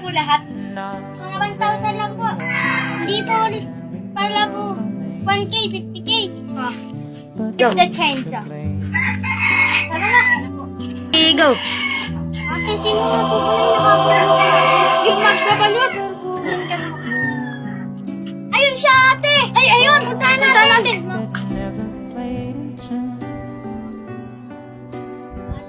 po lahat? Mga 1,000 lang po. Hindi po ulit. Pala po. 1K, 50K. Oh. Keep the change. Tara na. Okay, go. Ate, sino nga po pala yung nakapula? Yung match na balot. Ayun siya, ate. Ay, ayun. Puntahan natin.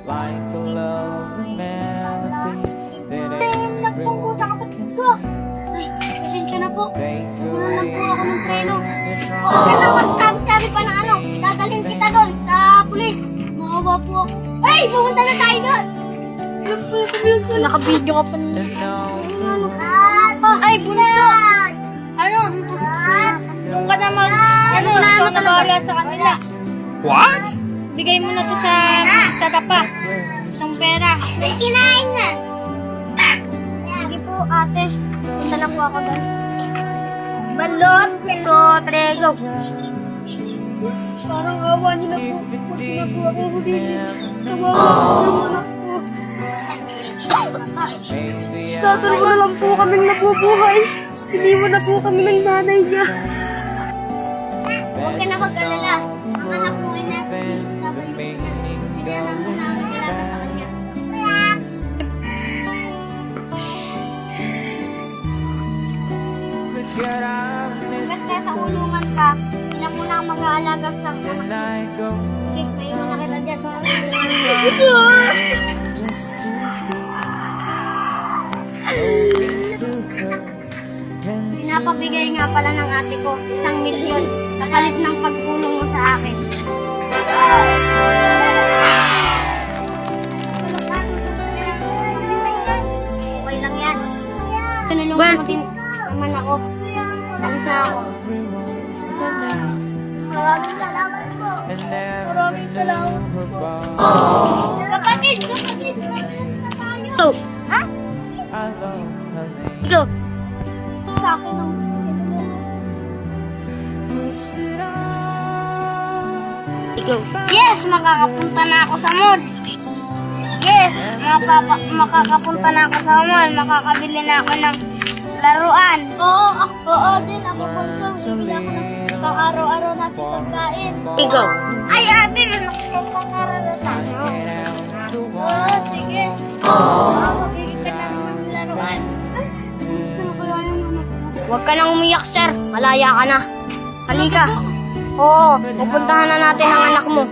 Like a love melody that Nagpong po sa kapatid ko. Ay, pasensya na po. Nakunan po ako ng preno. Okay naman, sabi pa ng ano, dadalhin kita doon sa pulis. Makawa po ako. Ay, pumunta na tayo doon. Naka-video ka pa. Ay, bunso. Ano? Doon ka na ikaw na bahala sa kanila. What? Bigay mo na to sa tatapa. Isang pera. Ay, kinain na. Sige po, ate. Punta na po ako doon. Balot. Ito, trego. Parang awa niyo na po. Huwag na po ako huli. Kawawa naman ako. Tatalo na lang po kaming nabubuhay. Hindi mo na po kami ng nanay niya. Huwag ka na mag-alala. Ang anak mo ay basta sa kulungan ka, ilang mo na ang mag-aalaga sa anak mo. Okay, may mo na kita dyan. Pinapabigay nga pala ng ate ko, 1 milyon sa palit ng pagtulong mo sa akin. Okay lang yan. Tinulungan mo din naman ako. Alisa ako. Maraming salamat po. Maraming salamat po. Kapatid! Go. Ha? Go. Sa akin ang Go. yes! Makakapunta na ako sa mall. Yes! Makakapunta na ako sa mall. Makakabili na ako ng laruan. Oo din. Ako bunso. Bibili ako ng pang-araw-araw natin pagkain. Go. Ay, ate! Pang-araw na tayo. Oo, sige. Mabili ka na ng laruan. Gusto ko kaya yung mama ko. Huwag ka nang umiyak, sir. Malaya ka na. Halika. Oo, pupuntahan na natin ang anak mo.